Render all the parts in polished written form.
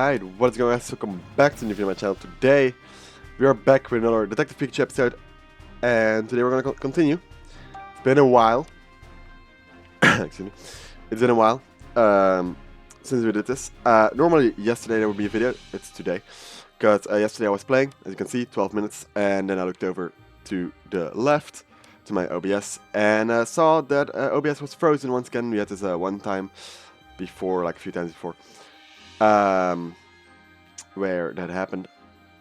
Alright, what's going on guys? Welcome back to a new video on my channel. Today, we are back with another Detective Pikachu episode. And today we're going to continue. It's been a while. Excuse me. It's been a while since we did this. Normally, yesterday there would be a video. It's today. Because yesterday I was playing, as you can see, 12 minutes. And then I looked over to the left, to my OBS. And saw that OBS was frozen once again. We had this one time before, like a few times before. Where that happened,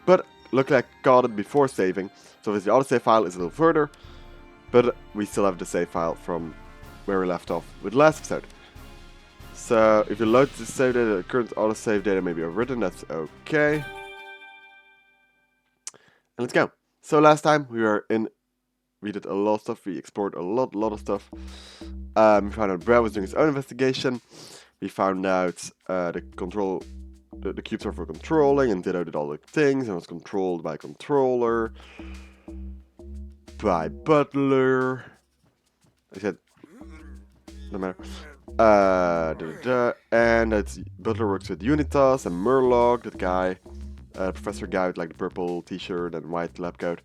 but luckily I caught it before saving, so the autosave file is a little further, but we still have the save file from where we left off with the last episode. So if you load the save data, the current autosave data may be overwritten, that's okay. And let's go. So last time we did a lot of stuff, we explored a lot of stuff. We found out Brad was doing his own investigation. We found out the cubes are for controlling, and Ditto did all the things, and was controlled by controller, by Butler. I said, no matter. And it's Butler works with Unitas and Murloc, that guy, Professor guy with like the purple t-shirt and white lab coat.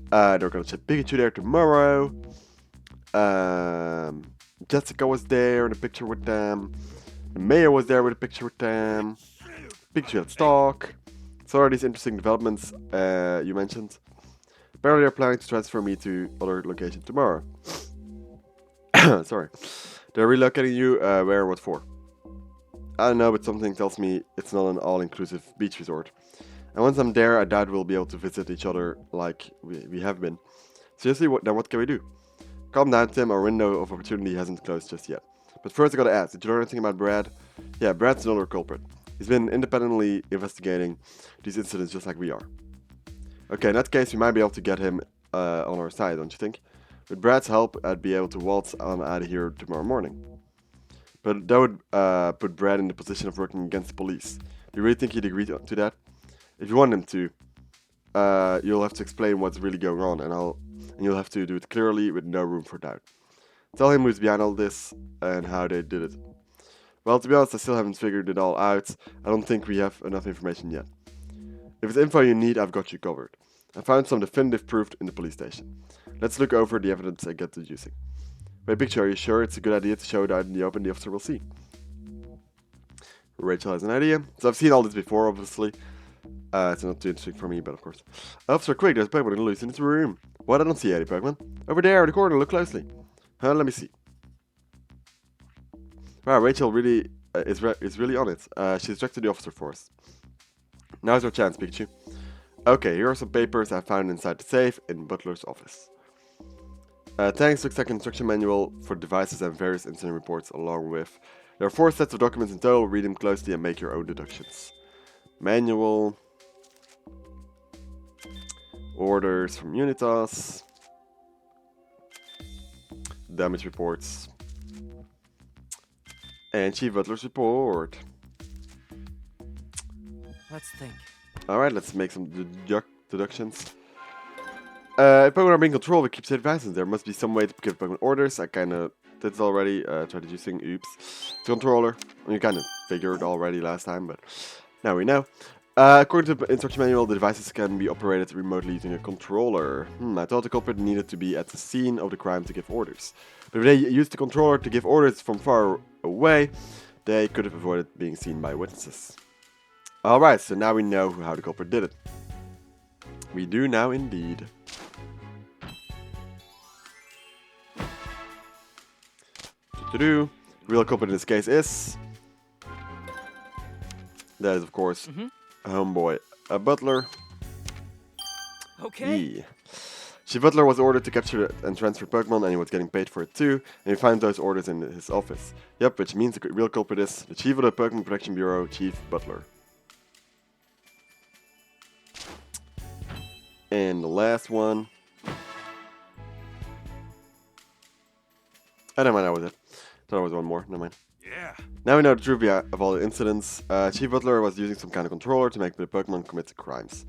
They're gonna check Pikachu there tomorrow. Jessica was there in a picture with them. The mayor was there with a picture with them. Pikachu had stock. So are these interesting developments you mentioned. Apparently they're planning to transfer me to other location tomorrow. Sorry. They're relocating you, where and what for? I don't know, but something tells me it's not an all-inclusive beach resort. And once I'm there, I doubt we'll be able to visit each other like we have been. Seriously, what can we do? Calm down, Tim, our window of opportunity hasn't closed just yet. But first I gotta ask, did you learn anything about Brad? Yeah, Brad's another culprit. He's been independently investigating these incidents just like we are. Okay, in that case, we might be able to get him on our side, don't you think? With Brad's help, I'd be able to waltz on out of here tomorrow morning. But that would put Brad in the position of working against the police. Do you really think he'd agree to that? If you want him to, you'll have to explain what's really going on, and you'll have to do it clearly with no room for doubt. Tell him who's behind all this and how they did it. Well, to be honest, I still haven't figured it all out. I don't think we have enough information yet. If it's info you need, I've got you covered. I found some definitive proof in the police station. Let's look over the evidence and get to using. Wait, Pikachu, are you sure it's a good idea to show it out in the open? The officer will see. Rachel has an idea. So I've seen all this before, obviously. It's not too interesting for me, but of course. Officer, quick, there's a Pokemon loose in this room. What? I don't see any Pokemon. Over there, in the corner, look closely. Huh, let me see. Wow, Rachel really is really on it. She's directed the officer for us. Now's our chance, Pikachu. Okay, here are some papers I found inside the safe in Butler's office. Thanks, looks like an instruction manual for devices and various incident reports along with... There are 4 sets of documents in total, read them closely and make your own deductions. Manual. Orders from Unitas. Damage reports. And Chief Butler's report. Let's think. Alright, let's make some deductions. If Pokemon are being controlled with keep safe devices, there must be some way to give Pokemon orders. I kinda did this already, tried using oops. The controller. You kinda figured already last time, but now we know. According to the instruction manual, the devices can be operated remotely using a controller. I thought the culprit needed to be at the scene of the crime to give orders. But if they used the controller to give orders from far away, they could have avoided being seen by witnesses. Alright, so now we know how the culprit did it. We do now indeed. The real culprit in this case is... That is, of course, homeboy Butler. Okay. Yeah. Chief Butler was ordered to capture and transfer Pokemon, and he was getting paid for it too. And we found those orders in his office. Yep, which means the real culprit is the chief of the Pokemon Protection Bureau, Chief Butler. And the last one. Oh, never mind, that was it. Thought there was one more. Never mind. Yeah. Now we know the truth of all the incidents. Chief Butler was using some kind of controller to make the Pokemon commit crimes.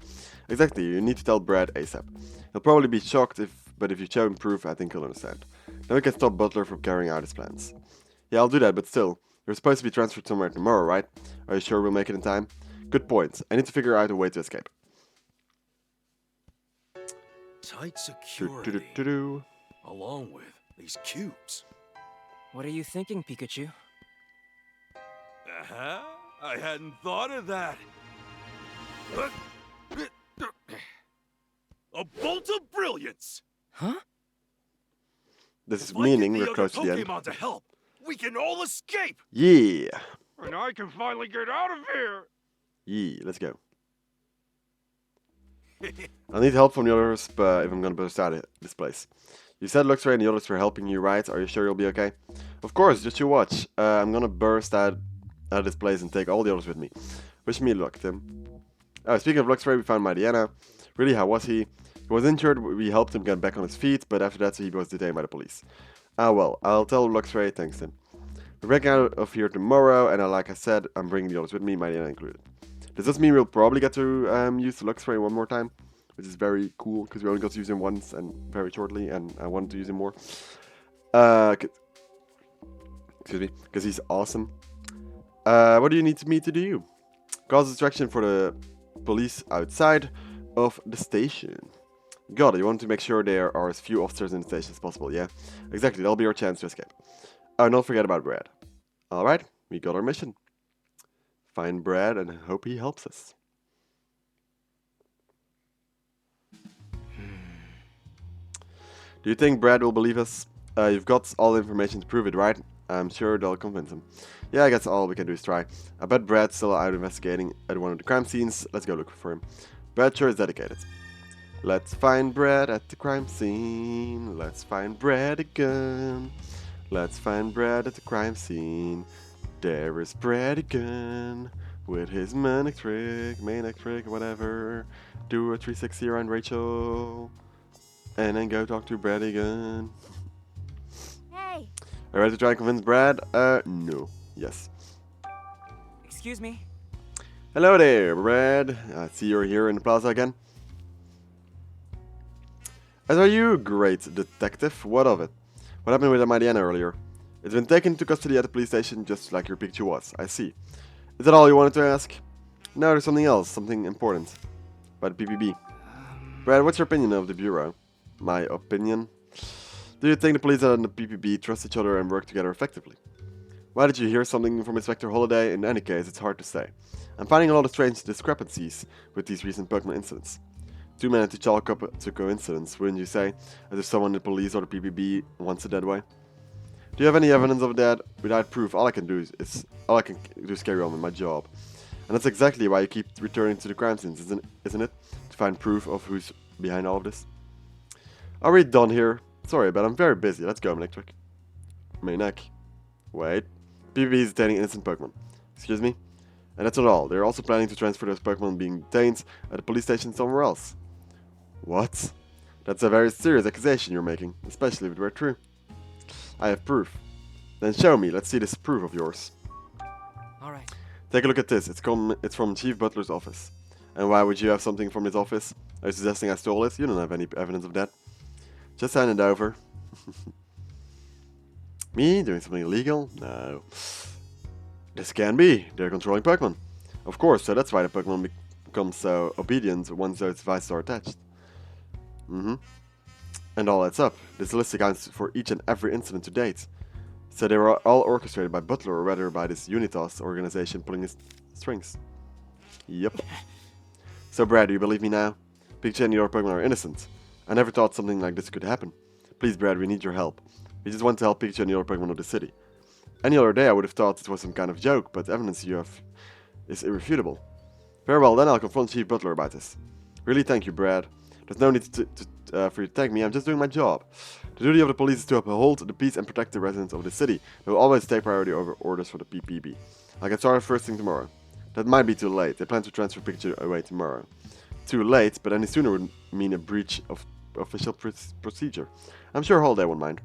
Exactly, you need to tell Brad ASAP. He'll probably be shocked, but if you show him proof, I think he'll understand. Then we can stop Butler from carrying out his plans. Yeah, I'll do that, but still. You're supposed to be transferred somewhere tomorrow, right? Are you sure we'll make it in time? Good point. I need to figure out a way to escape. Tight security, along with these cubes. What are you thinking, Pikachu? I hadn't thought of that. A bolt of brilliance! Huh? This is meaning we're close to the end. Pokemon to help, we can all escape! Yeah. And I can finally get out of here! Yeah, let's go. I need help from the others, but if I'm gonna burst out of this place. You said Luxray and the others were helping you, right? Are you sure you'll be okay? Of course, just you watch. I'm gonna burst out of this place and take all the others with me. Wish me luck, Tim. Speaking of Luxray, we found Mariana. Really, how was he? He was injured, we helped him get back on his feet, but after that he was detained by the police. Ah well, I'll tell Luxray, thanks Tim. We're breaking out of here tomorrow, and like I said, I'm bringing the others with me, Mariana included. Does this mean we'll probably get to use the Luxray one more time? Which is very cool, because we only got to use him once, and very shortly, and I wanted to use him more. Excuse me, because he's awesome. What do you need me to do? Cause distraction for the police outside of the station. Got it, you want to make sure there are as few officers in the station as possible, yeah? Exactly, that'll be our chance to escape. Oh, and don't forget about Brad. Alright, we got our mission. Find Brad and hope he helps us. Do you think Brad will believe us? You've got all the information to prove it, right? I'm sure they'll convince him. Yeah, I guess all we can do is try. I bet Brad's still out investigating at one of the crime scenes. Let's go look for him. Brad sure is dedicated. Let's find Brad at the crime scene. Let's find Brad again. Let's find Brad at the crime scene. There is Brad again. With his manic trick, whatever. Do a 360 around Rachel. And then go talk to Brad again. Hey! Are you ready to try and convince Brad? No. Yes. Excuse me? Hello there, Brad. I see you're here in the plaza again. As are you, great detective. What of it? What happened with Mariana earlier? It's been taken into custody at the police station just like your Pikachu was. I see. Is that all you wanted to ask? No, there's something else. Something important. About the PPB. Brad, what's your opinion of the Bureau? My opinion? Do you think the police and the PPB trust each other and work together effectively? Why did you hear something from Inspector Holiday? In any case, it's hard to say. I'm finding a lot of strange discrepancies with these recent Pokemon incidents. Too many to chalk up to coincidence, wouldn't you say? As if someone in the police or the PPB wants it that way. Do you have any evidence of that? Without proof, all I can do is carry on with my job. And that's exactly why you keep returning to the crime scenes, isn't it? To find proof of who's behind all of this. Are we done here? Sorry, but I'm very busy. Let's go, Electric. Maniac. Wait. PPB is detaining innocent Pokemon. Excuse me? And that's not all. They're also planning to transfer those Pokemon being detained at the police station somewhere else. What? That's a very serious accusation you're making, especially if it were true. I have proof. Then show me. Let's see this proof of yours. Alright. Take a look at this. It's from Chief Butler's office. And why would you have something from his office? Are you suggesting I stole it? You don't have any evidence of that. Just hand it over. Me? Doing something illegal? No. This can be. They're controlling Pokemon. Of course, so that's why the Pokemon become so obedient once those devices are attached. And all adds up. This list accounts for each and every incident to date. So they were all orchestrated by Butler, or rather by this Unitas organization pulling his strings. Yep. So Brad, do you believe me now? Pikachu and your Pokemon are innocent. I never thought something like this could happen. Please Brad, we need your help. We just want to help Pikachu and the other Pokemon of the city. Any other day I would have thought it was some kind of joke, but the evidence you have is irrefutable. Very well, then I'll confront Chief Butler about this. Really thank you, Brad. There's no need for you to thank me, I'm just doing my job. The duty of the police is to uphold the peace and protect the residents of the city. They will always take priority over orders for the PPB. I'll get started first thing tomorrow. That might be too late. They plan to transfer Pikachu away tomorrow. Too late, but any sooner would mean a breach of official procedure. I'm sure Holiday won't mind.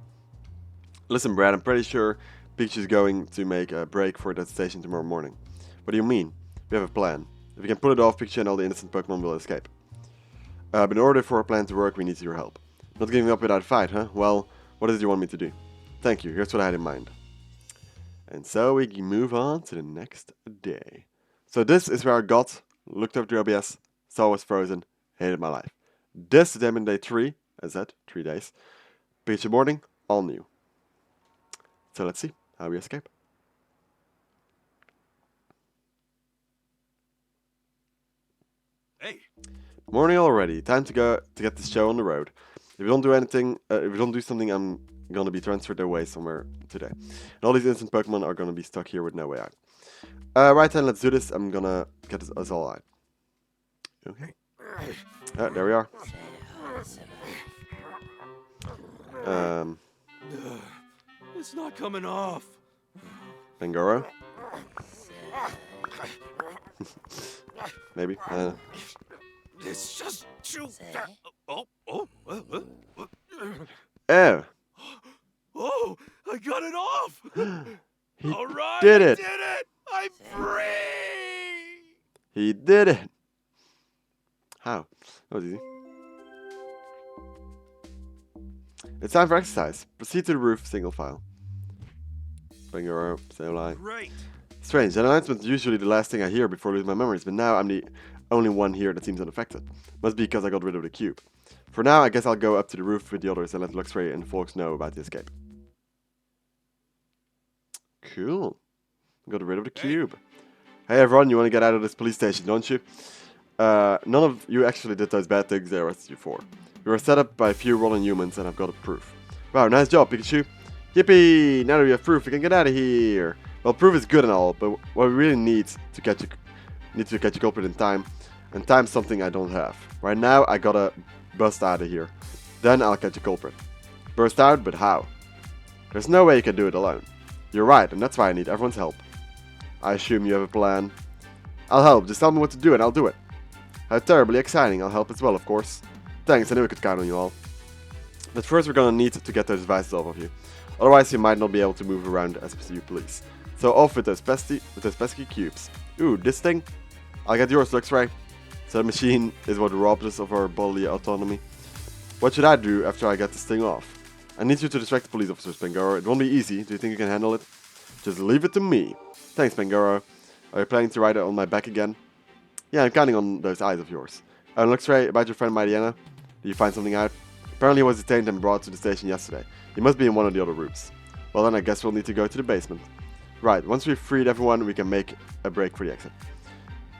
Listen, Brad, I'm pretty sure Pikachu's going to make a break for that station tomorrow morning. What do you mean? We have a plan. If we can pull it off, Pikachu and all the innocent Pokemon will escape. But in order for our plan to work, we need your help. Not giving up without a fight, huh? Well, what is it you want me to do? Thank you, here's what I had in mind. And so we move on to the next day. So this is where I got, looked up the OBS, saw I was frozen, hated my life. This is Demon Day 3, as said, 3 days. Pikachu morning, all new. So let's see how we escape. Hey, Morning already, time to go to get this show on the road. If we don't do anything, if we don't do something, I'm gonna be transferred away somewhere today. And all these instant Pokemon are gonna be stuck here with no way out. Right then, let's do this. I'm gonna get us all out. Okay. There we are. it's not coming off. Pangoro. Maybe. It's just too. Oh, Oh. oh! I got it off. He All right, did I it. did it! I'm free. He did it. How? That was easy. It's time for exercise. Proceed to the roof, single file. Pangoro, same line. Great. Strange, that announcement's usually the last thing I hear before losing my memories, but now I'm the only one here that seems unaffected. Must be because I got rid of the cube. For now, I guess I'll go up to the roof with the others and let Luxray and folks know about the escape. Cool. Got rid of the cube. Hey everyone, you want to get out of this police station, don't you? None of you actually did those bad things they arrested you for. We were set up by a few rolling humans and I've got a proof. Wow, nice job, Pikachu. Yippee! Now that we have proof, we can get out of here. Well, proof is good and all, but what we really need to catch a culprit in time, and time's something I don't have. Right now, I gotta bust out of here. Then I'll catch a culprit. Burst out, but how? There's no way you can do it alone. You're right, and that's why I need everyone's help. I assume you have a plan. I'll help, just tell me what to do and I'll do it. How terribly exciting, I'll help as well, of course. Thanks, I knew I could count on you all. But first we're gonna need to get those devices off of you. Otherwise you might not be able to move around as you please. So off with those pesky cubes. Ooh, this thing? I'll get yours, Luxray. So the machine is what robs us of our bodily autonomy. What should I do after I get this thing off? I need you to distract the police officers, Pangoro. It won't be easy. Do you think you can handle it? Just leave it to me. Thanks, Pangoro. Are you planning to ride it on my back again? Yeah, I'm counting on those eyes of yours. Luxray, about your friend Mariana. Did you find something out? Apparently he was detained and brought to the station yesterday. He must be in one of the other rooms. Well then I guess we'll need to go to the basement. Right, once we've freed everyone, we can make a break for the exit.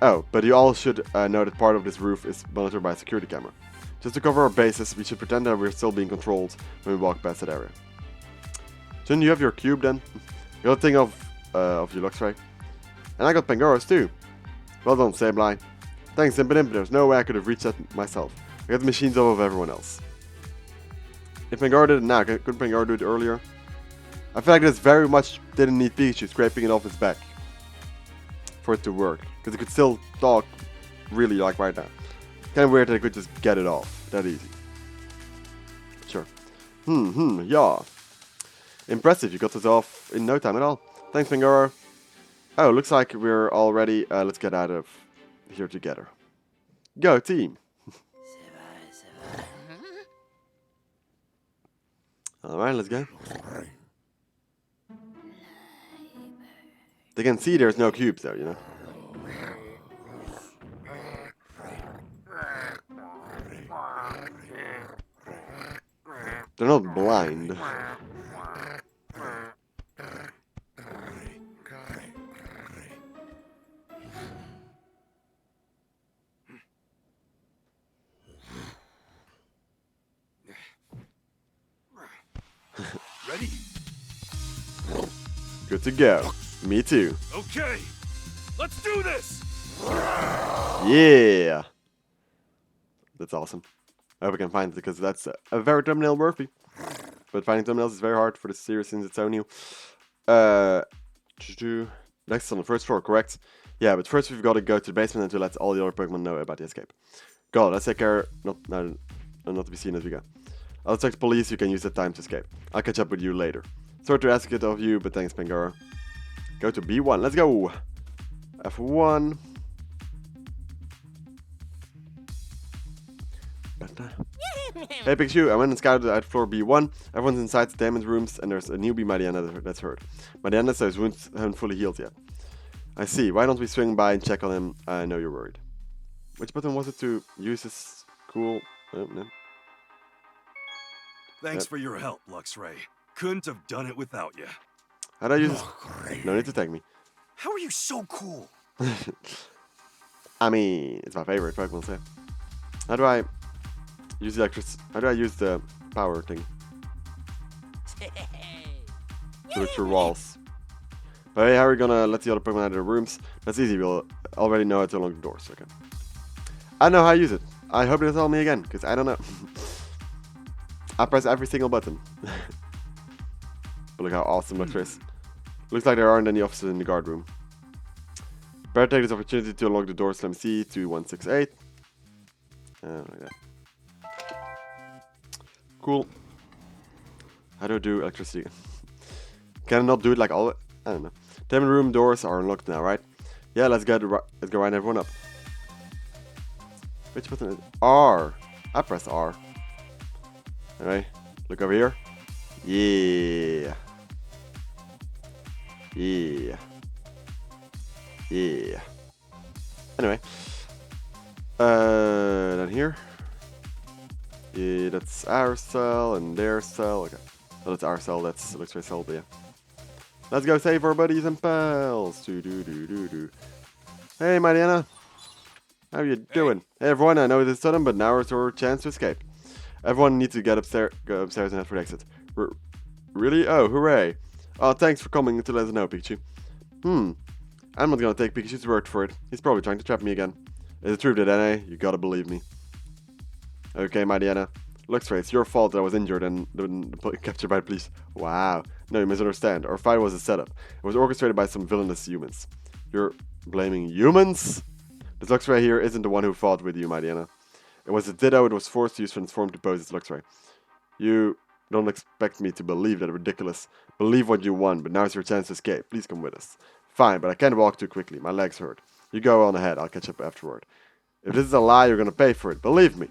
Oh, but you all should know that part of this roof is monitored by a security camera. Just to cover our bases, we should pretend that we're still being controlled when we walk past that area. Shouldn't you have your cube then? You got a thing of you, Luxray. And I got Pangoros too. Well done, Sableye. Thanks, Impidimp, there's no way I could have reached that myself. I got the machines off of everyone else. If Pangoro did it now, couldn't Pangoro do it earlier? I feel like this very much didn't need Pikachu scraping it off his back for it to work. Because it could still talk really like right now. Kind of weird that I could just get it off that easy. Sure. Yeah. Impressive, you got this off in no time at all. Thanks, Pangoro. Oh, looks like we're all ready. Let's get out of here together. Go, team. Alright, let's go. They can see there's no cubes there, you know. They're not blind. Ready? Good to go. Me too. Okay. Let's do this. Yeah. That's awesome. I hope I can find it because that's a very thumbnail worthy. But finding thumbnails is very hard for the series since it's so new. Next on the first floor, correct? Yeah, but first we've got to go to the basement and to let all the other Pokemon know about the escape. Go, let's take care. Not to be seen as we go. I'll check the police, you can use that time to escape. I'll catch up with you later. Sorry to ask it of you, but thanks, Pangoro. Go to B1, let's go! F1. Hey Pikachu, I went and scouted out floor B1. Everyone's inside the Damon's rooms, and there's a newbie Mariana that's hurt. Mariana says wounds haven't fully healed yet. I see. Why don't we swing by and check on him? I know you're worried. Which button was it to use this cool... Oh, no. Thanks Yep. for your help, Luxray. Couldn't have done it without you. How do I use this? No need to tag me. How are you so cool? I mean, it's my favorite Pokemon, so... How do I use the How do I use the power thing? To look through walls. But hey, how are we gonna let the other Pokemon out of their rooms? That's easy, we'll already know how to unlock the doors, okay. I know how to use it. I hope they'll tell me again, because I don't know. I press every single button. But look how awesome Luxray is. Looks like there aren't any officers in the guard room. Better take this opportunity to unlock the doors. Let me see. 2168. Like that. Cool. How do I do electricity? Can I not do it like all? I don't know. 10 room doors are unlocked now, right? Yeah, let's go round everyone up. Which button is it? R. I press R. Anyway, look over here. Yeah. Yeah. Yeah. Anyway. Down here. Yeah, that's our cell and their cell. Okay. Oh, that's our cell. That's Luxray cell, but yeah. Let's go save our buddies and pals. Do. Hey, Mariana. How you doing? Hey, everyone. I know it's sudden, but now is our chance to escape. Everyone needs to go upstairs and head for the exit. Really? Oh, hooray. Oh, thanks for coming to let us know, Pikachu. I'm not gonna take Pikachu's word for it. He's probably trying to trap me again. Is it true, DNA? You gotta believe me. Okay, Mariana. Luxray, it's your fault that I was injured and captured by the police. Wow. No, you misunderstand. Our fight was a setup. It was orchestrated by some villainous humans. You're blaming humans? This Luxray here isn't the one who fought with you, Mariana. It was a Ditto it was forced to use transform to pose as Luxray. You don't expect me to believe that ridiculous. Believe what you want, but now's your chance to escape. Please come with us. Fine, but I can't walk too quickly. My legs hurt. You go on ahead. I'll catch up afterward. If this is a lie, you're gonna pay for it. Believe me.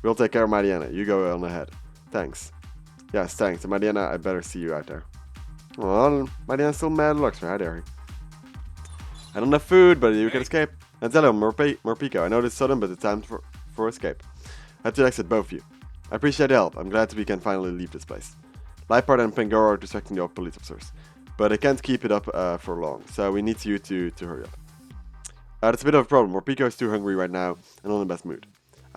We'll take care of Mariana. You go on ahead. Thanks. Yes, thanks. And Mariana, I better see you out there. Well, Mariana's still mad at Luxray. How dare he? I don't have food, but you can escape. And tell him, more Pico. I know this is sudden, but it's time for escape. I have to exit both of you. I appreciate the help. I'm glad we can finally leave this place. Lifeguard and Pangoro are distracting the police officers. But I can't keep it up for long, so we need you to hurry up. That's a bit of a problem. Morpeko is too hungry right now and not in the best mood.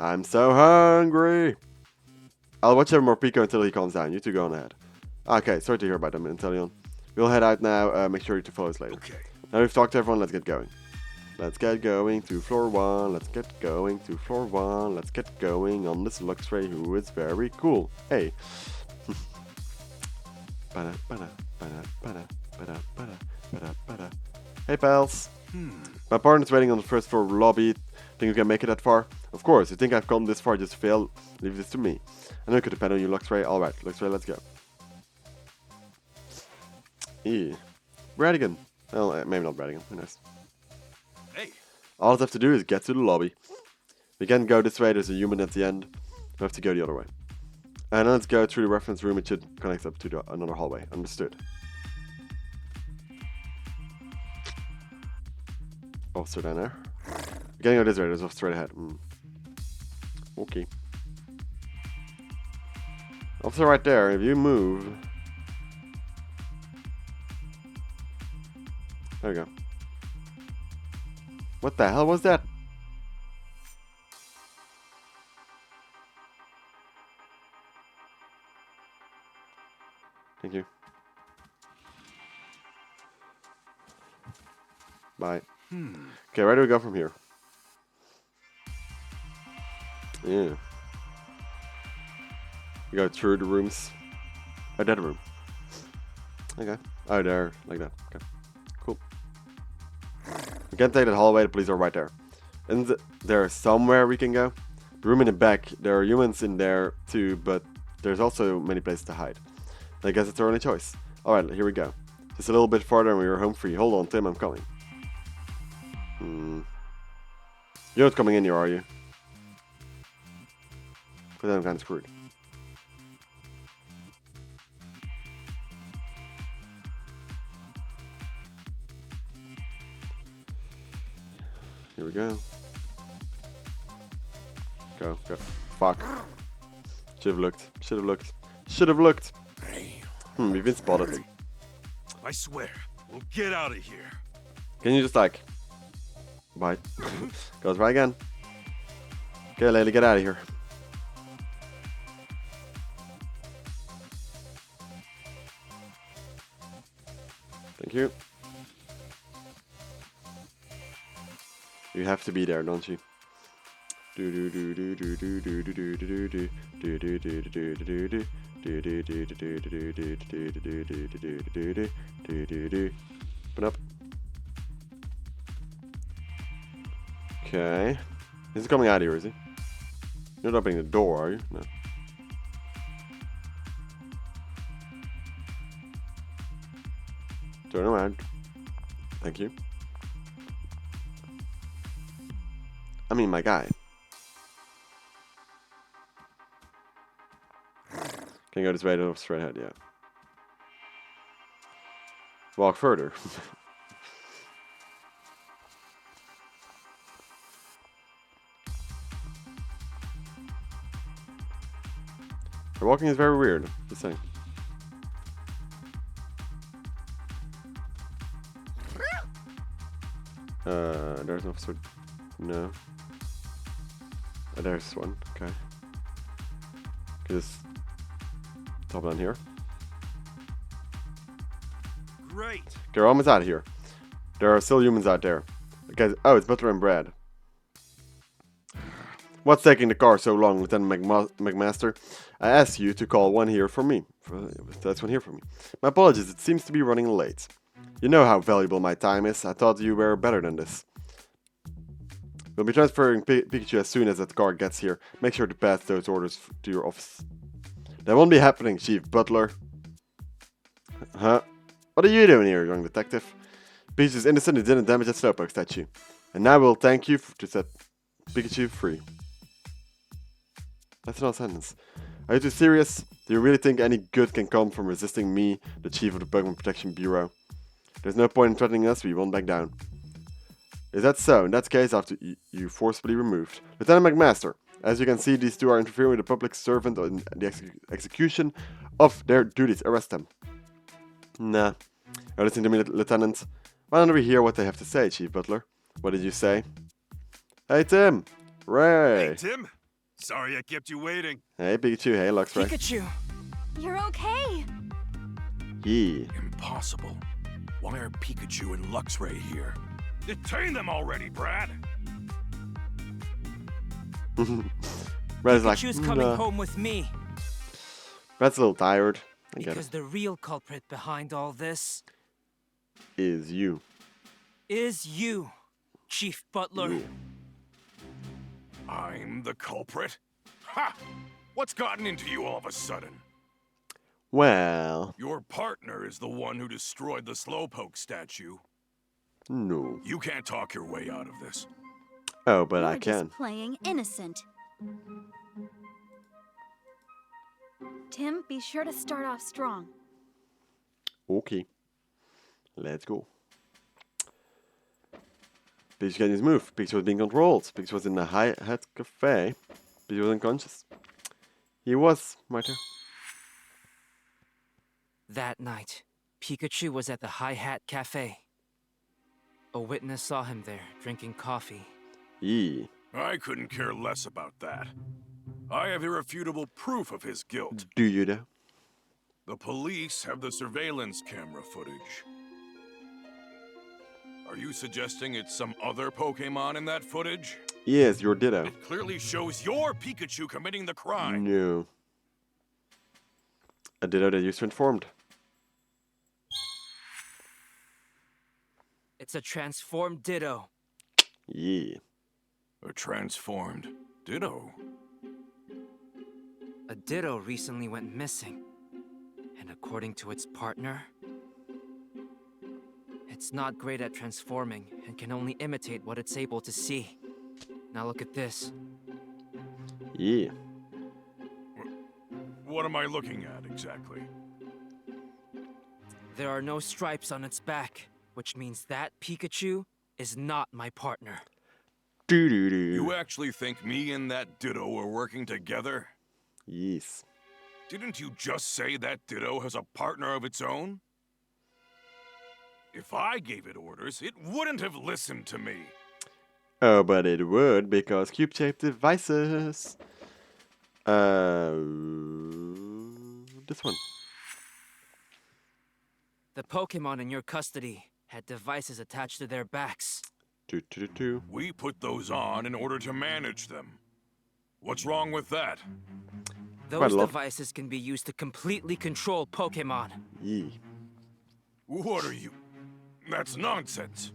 I'm so hungry! I'll watch over Morpeko until he calms down. You two go on ahead. Okay, sorry to hear about them, Inteleon. We'll head out now. Make sure to follow us later. Okay. Now we've talked to everyone, let's get going. Let's get going to floor 1. Let's get going to floor 1. Let's get going on this Luxray who is very cool. Hey. Hey, pals. My partner's waiting on the first floor lobby. Think you can make it that far? Of course, you think I've come this far just to fail? Leave this to me. I know it could depend on you, Luxray. Alright, Luxray, let's go. Radigan. Well, maybe not Radigan. Who knows? Hey. All I have to do is get to the lobby. We can't go this way, there's a human at the end. We have to go the other way. And then let's go through the reference room, it should connect up to another hallway. Understood. Officer down there. We're getting out this way, there's officer straight ahead. Okay. Officer right there, if you move... There we go. What the hell was that? Thank you. Bye. Okay, where do we go from here? Yeah. We go through the rooms. Oh, that room. Okay. Oh, there. Like that. Okay. Cool. We can't take that hallway. The police are right there. Isn't there somewhere we can go? The room in the back. There are humans in there too, but there's also many places to hide. I guess it's our only choice. Alright, here we go. Just a little bit farther and we are home free. Hold on, Tim, I'm coming. You're not coming in here, are you? Because I'm kind of screwed. Here we go. Go, go. Fuck. Should have looked. Should have looked. Should have looked. We've been spotted. I swear, we'll get out of here. Can you just like... Bite. Goes right again. Okay, lady, get out of here. Thank you. You have to be there, don't you? Open up. Okay. He's coming out here, is he? You're not opening the door, are you? No. Turn around. Thank you. I mean, my guy. Can go this way to straight ahead, yeah. Walk further. The walking is very weird, just saying. There's no sword. No. Oh, there's one. Okay. Just top down here. Great. Okay, we're almost out of here. There are still humans out there. Okay. Oh, it's butter and bread. What's taking the car so long, Lieutenant McMaster? I asked you to call one here for me. That's one here for me. My apologies, it seems to be running late. You know how valuable my time is. I thought you were better than this. We'll be transferring Pikachu as soon as that car gets here. Make sure to pass those orders to your office. That won't be happening, Chief Butler. Huh? What are you doing here, young detective? Pikachu is innocent and didn't damage that Slowpoke statue. And now we'll thank you to set Pikachu free. That's not a sentence. Are you too serious? Do you really think any good can come from resisting me, the Chief of the Pokemon Protection Bureau? There's no point in threatening us, we won't back down. Is that so? In that case, after you forcibly removed. Lieutenant McMaster, as you can see, these two are interfering with the public servant in the execution of their duties. Arrest them. Nah. Now listen to me, Lieutenant. Why don't we hear what they have to say, Chief Butler? What did you say? Hey, Tim. Ray. Hey, Tim. Sorry I kept you waiting. Hey, Pikachu. Hey, Luxray. Pikachu! You're okay. Yeah. Impossible. Why are Pikachu and Luxray here? Detain them already, Brad! Brad's like, Pikachu's coming nah. home with me. Brad's a little tired. I get Because it. the real culprit behind all this Is you. is you, Chief Butler. You. I'm the culprit? Ha! What's gotten into you all of a sudden? Well, Your partner is the one who destroyed the Slowpoke statue. no. You can't talk your way out of this. Oh, but I You're can. just playing innocent. Tim, be sure to start off strong. Okay. Let's go. Pikachu getting his move. Pikachu was being controlled. Pikachu was in the High Hat Cafe. Pikachu was unconscious. He was right there. That night, Pikachu was at the High Hat Cafe. A witness saw him there, drinking coffee. Yeah. I couldn't care less about that. I have irrefutable proof of his guilt. Do you though? The police have the surveillance camera footage. Are you suggesting it's some other Pokemon in that footage? Yes, your Ditto. It clearly shows your Pikachu committing the crime. No. A Ditto that you transformed. It's a transformed Ditto. Yeah. A transformed Ditto. A Ditto recently went missing. And according to its partner, it's not great at transforming and can only imitate what it's able to see. Now look at this. Yeah. What am I looking at exactly? There are no stripes on its back, which means that Pikachu is not my partner. Do. You actually think me and that Ditto are working together? Yes. Didn't you just say that Ditto has a partner of its own? If I gave it orders, it wouldn't have listened to me. Oh, but it would, because cube-shaped devices. This one. The Pokemon in your custody had devices attached to their backs. Do. We put those on in order to manage them. What's wrong with that? Quite Those a lot. devices can be used to completely control Pokemon. Yeah. What are you? That's nonsense.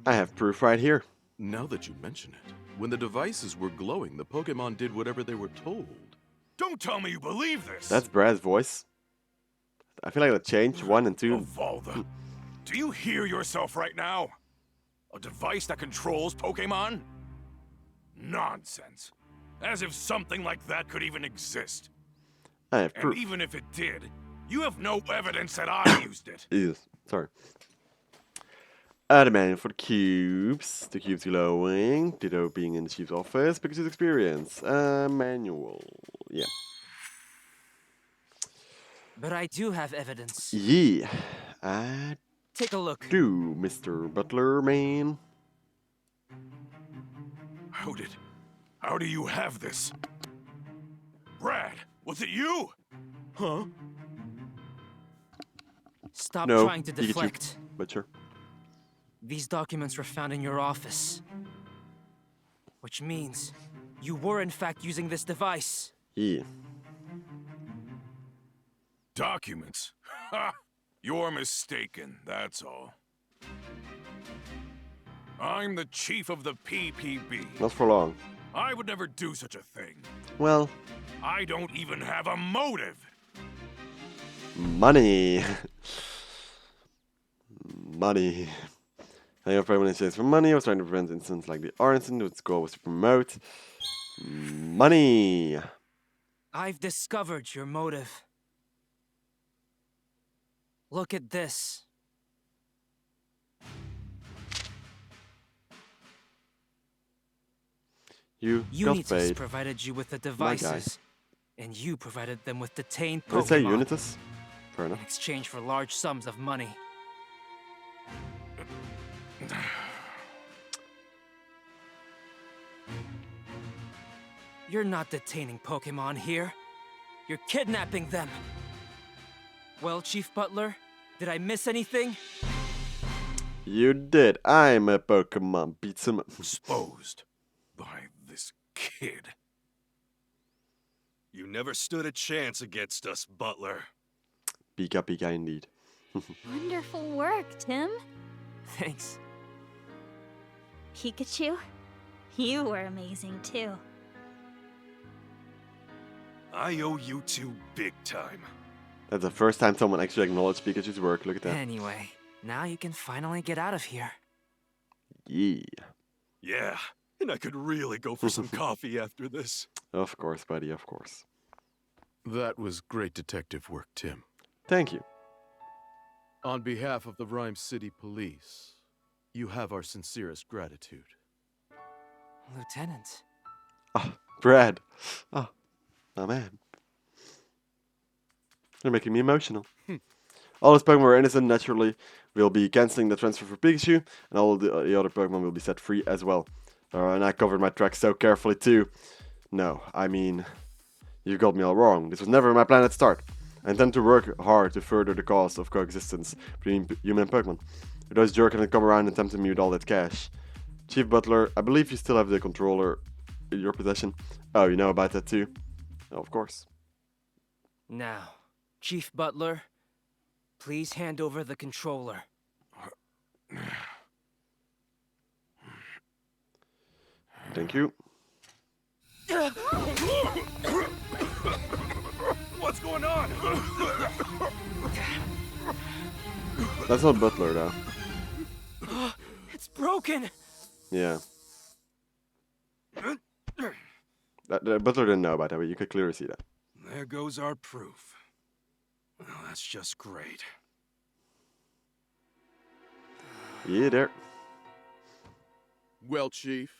I have proof right here. Now that you mention it, when the devices were glowing, the Pokemon did whatever they were told. Don't tell me you believe this. That's Brad's voice. I feel like that changed 1 and 2. Evolda. Do you hear yourself right now? A device that controls Pokemon? Nonsense. As if something like that could even exist. I have And proof. even if it did, you have no evidence that I used it. Yes. Sorry. The manual for the cubes. The cubes glowing. Ditto being in the chief's office. Pikachu's experience. Manual. Yeah. But I do have evidence. Yeah. I Take a look. do, Mr. Butler, man. How do you have this? Brad, was it you? Huh? Stop No, trying to Pikachu. deflect. But sure. These documents were found in your office. Which means you were in fact using this device. Yeah. Documents? Ha! You're mistaken, that's all. I'm the chief of the PPB. Not for long. I would never do such a thing. Well, I don't even have a motive. money. Money. I have permanent exchange for money. I was trying to prevent incidents like the arson. Its goal was to promote money. I've discovered your motive. Look at this. You got Unitas paid. provided you with the My guy. devices, and you provided them with detained Did it say Pokemon Unitas? Fair in enough. exchange for large sums of money. You're not detaining Pokemon here. You're kidnapping them. Well, Chief Butler, did I miss anything? You did. I'm a Pokemon. Beats him up. Exposed by this kid. You never stood a chance against us, Butler. Pika indeed. Wonderful work, Tim. Thanks. Pikachu, you were amazing too. I owe you two big time. That's the first time someone actually acknowledged Pikachu's work. Look at that. Anyway, now you can finally get out of here. Yeah. Yeah, and I could really go for some coffee after this. Of course, buddy. Of course. That was great detective work, Tim. Thank you. On behalf of the Rhyme City Police, you have our sincerest gratitude. Lieutenant. Ah, Brad. Ah, my man. You're making me emotional. All those Pokemon were innocent. Naturally, we'll be canceling the transfer for Pikachu, and all the other Pokemon will be set free as well. And I covered my tracks so carefully too. No, I mean, you got me all wrong. This was never my plan at start. I intend to work hard to further the cause of coexistence between human and Pokemon. If those jerks can come around and tempting me with all that cash. Chief Butler, I believe you still have the controller in your possession. Oh, you know about that too? Oh, of course. Now, Chief Butler, please hand over the controller. Thank you. What's going on? That's not Butler though. It's broken! Yeah. The Butler didn't know about that, but you could clearly see that. There goes our proof. Well, that's just great. Yeah, there. Well, Chief,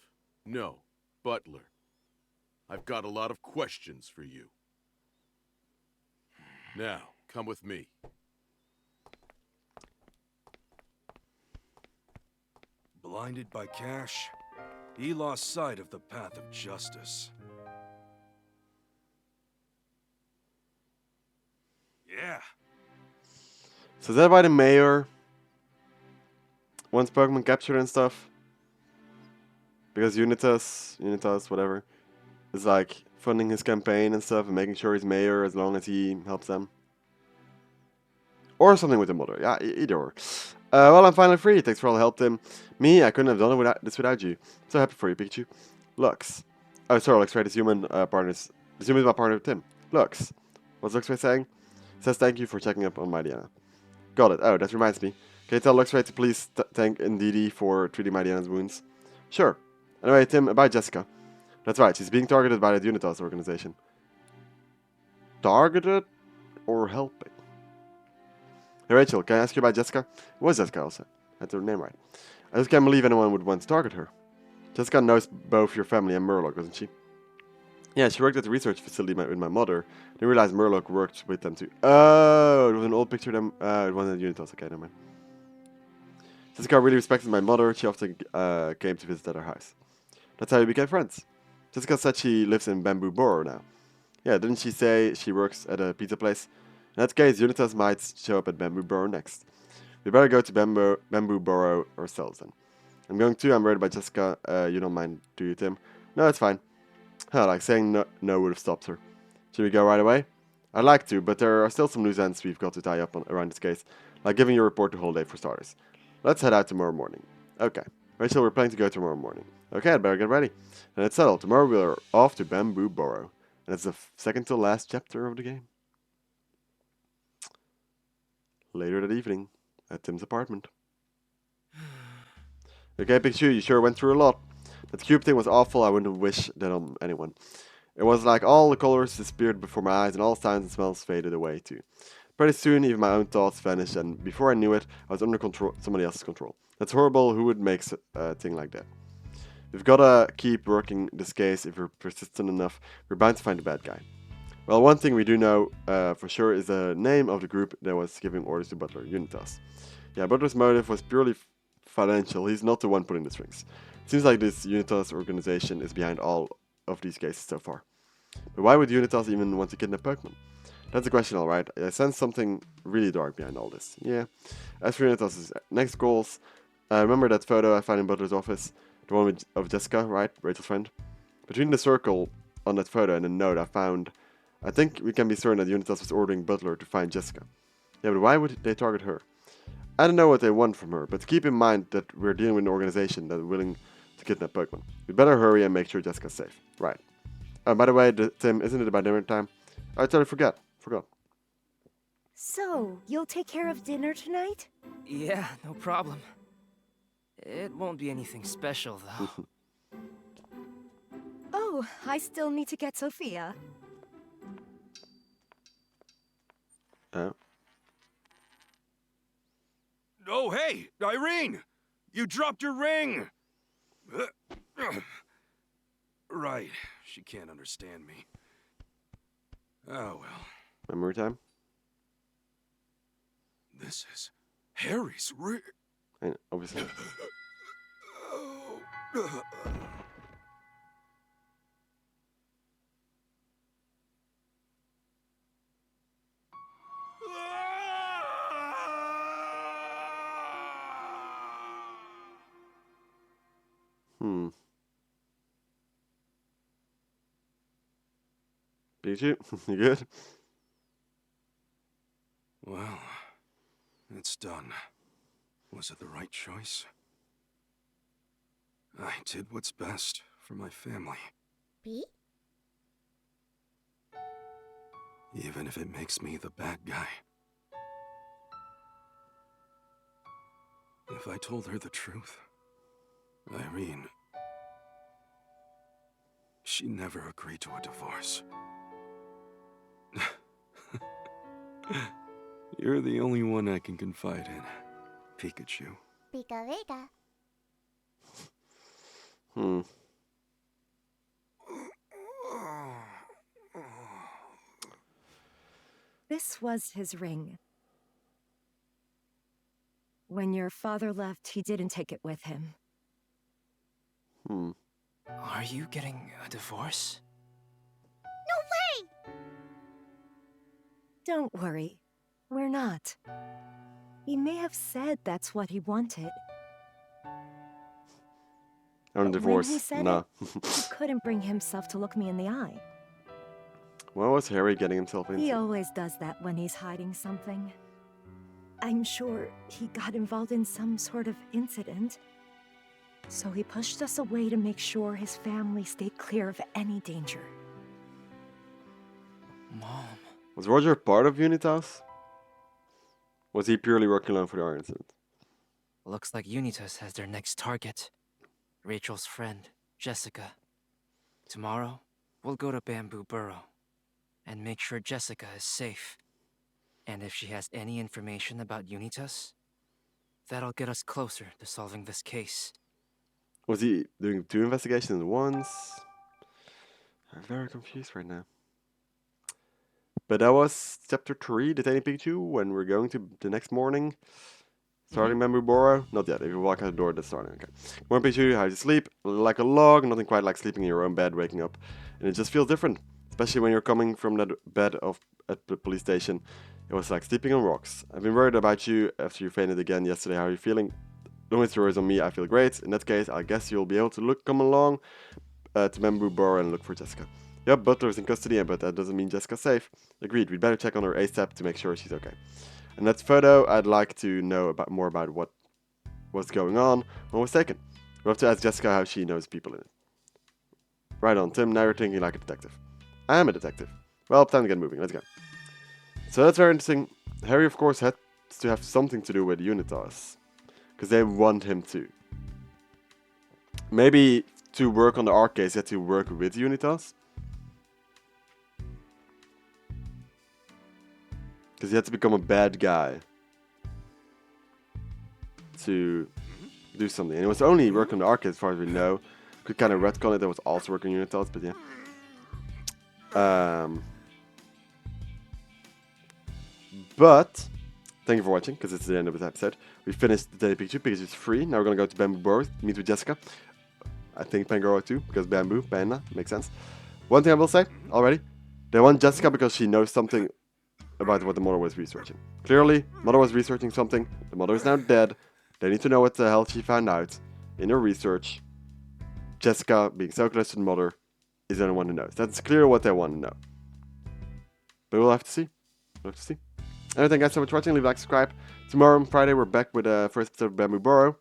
No, Butler. I've got a lot of questions for you. Now, come with me. Blinded by cash, he lost sight of the path of justice. Yeah. So is that why the mayor wants Pokemon captured and stuff? Because Unitas, whatever, is like funding his campaign and stuff and making sure he's mayor as long as he helps them. Or something with the mother. Yeah, either or. Well, I'm finally free. Thanks for all the help, Tim. Me, I couldn't have done it without you. So happy for you, Pikachu. Lux. Oh, sorry, Lux, right? This human partner's... This human is my partner, Tim. Lux. What's Luxray saying? Says thank you for checking up on my Diana. Got it. Oh, that reminds me. Can you tell Luxray to please thank Ndidi for treating my Diana's wounds? Sure. Anyway, Tim, about Jessica. That's right, she's being targeted by the Unitas organization. Targeted or helping? Hey Rachel, can I ask you about Jessica? Who was Jessica also? That's her name right. I just can't believe anyone would want to target her. Jessica knows both your family and Murloc, doesn't she? Yeah, she worked at the research facility with my mother. Then realized Murloc worked with them too. Oh, it was an old picture of them. It wasn't the Unitas. Okay, never mind. Jessica really respected my mother. She often came to visit at her house. That's how we became friends. Jessica said she lives in Bamboo Borough now. Yeah, didn't she say she works at a pizza place? In that case, Unitas might show up at Bamboo Borough next. We better go to Bamboo Borough ourselves then. I'm going too. I'm worried about Jessica. You don't mind, do you, Tim? No, it's fine. Huh, like saying no would have stopped her. Should we go right away? I'd like to, but there are still some loose ends we've got to tie up around this case, like giving your report to Holiday for starters. Let's head out tomorrow morning. Okay. Rachel, we're planning to go tomorrow morning. Okay, I'd better get ready. And it's settled. Tomorrow we're off to Bamboo Borough. And it's the second to last chapter of the game. Later that evening, at Tim's apartment. Okay, Pikachu, you sure went through a lot. That cube thing was awful. I wouldn't wish that on anyone. It was like all the colors disappeared before my eyes and all sounds and smells faded away too. Pretty soon, even my own thoughts vanished, and before I knew it, I was under somebody else's control. That's horrible. Who would make a thing like that? We've gotta keep working this case. If we're persistent enough, we're bound to find the bad guy. Well, one thing we do know for sure is the name of the group that was giving orders to Butler, Unitas. Yeah, Butler's motive was purely financial. He's not the one pulling the strings. It seems like this Unitas organization is behind all of these cases so far. But why would Unitas even want to kidnap Pokemon? That's the question, alright. I sense something really dark behind all this. Yeah. As for Unitas' next goals, remember that photo I found in Butler's office? The one of Jessica, right? Rachel's friend? Between the circle on that photo and the note I found, I think we can be certain that Unitas was ordering Butler to find Jessica. Yeah, but why would they target her? I don't know what they want from her, but keep in mind that we're dealing with an organization that is willing to kidnap Pokemon. We better hurry and make sure Jessica's safe. Right. By the way, Tim, isn't it about dinner time? I totally forgot. So, you'll take care of dinner tonight? Yeah, no problem. It won't be anything special, though. Oh, I still need to get Sophia. Oh, hey, Irene! You dropped your ring! Right, she can't understand me. Oh, well. Memory time? This is Harry's ring. Obviously. Pikachu, you good? Well, it's done. Was it the right choice? I did what's best for my family. B? Even if it makes me the bad guy. If I told her the truth, Irene, she never agreed to a divorce. You're the only one I can confide in, Pikachu. Pika Vega. This was his ring. When your father left, he didn't take it with him. Hmm. Are you getting a divorce? Don't worry. We're not. He may have said that's what he wanted. On a But divorce. when he said Nah. He couldn't bring himself to look me in the eye. What was Harry getting himself into? He always does that when he's hiding something. I'm sure he got involved in some sort of incident. So he pushed us away to make sure his family stayed clear of any danger. Mom. Was Roger part of Unitas? Was he purely working alone for the art incident? Looks like Unitas has their next target. Rachel's friend, Jessica. Tomorrow, we'll go to Bamboo Burrow and make sure Jessica is safe. And if she has any information about Unitas, that'll get us closer to solving this case. Was he doing 2 investigations at once? I'm very confused right now. But that was chapter 3, the Tiny Pikachu, when we're going to the next morning. Starting Bamboo Burrow? Not yet. If you walk out the door, that's starting. Okay. Morning Pikachu, how do you sleep? Like a log, nothing quite like sleeping in your own bed, waking up. And it just feels different. Especially when you're coming from that bed at the police station. It was like sleeping on rocks. I've been worried about you after you fainted again yesterday. How are you feeling? Don't waste your words on me, I feel great. In that case, I guess you'll be able to come along to Bamboo Burrow and look for Jessica. Yep, Butler's in custody, but that doesn't mean Jessica's safe. Agreed, we'd better check on her ASAP to make sure she's okay. And that photo, I'd like to know more about what was going on when it was taken. We'll have to ask Jessica how she knows people in it. Right on, Tim, now you're thinking like a detective. I am a detective. Well, time to get moving, let's go. So that's very interesting. Harry, of course, had to have something to do with Unitas. Because they want him to. Maybe to work on the art case, he had to work with Unitas. Because he had to become a bad guy to do something. And it was only work on the art case, as far as we know. Could kind of retcon it, that was also working on Unitas, but yeah. But thank you for watching, because it's the end of this episode. We finished the Daily Pikachu. Pikachu's free. Now we're going to go to Bamboo Burrow, meet with Jessica. I think Pangoro too, because bamboo, panda, makes sense. One thing I will say already, they want Jessica because she knows something about what the mother was researching. Clearly, mother was researching something. The mother is now dead. They need to know what the hell she found out in her research. Jessica, being so close to the mother, is the only one who knows. That's clearly what they want to know. But we'll have to see. We'll have to see. Anyway, thank you guys so much for watching. Leave a like, subscribe. Tomorrow, Friday, we're back with the first episode of Bamboo Burrow.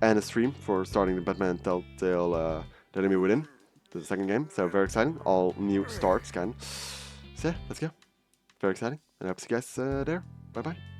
And a stream for starting the Batman Telltale The Enemy Within, the second game. So very exciting. All new starts, kind of. So yeah, let's go. Very exciting. And I hope to see you guys there. Bye bye.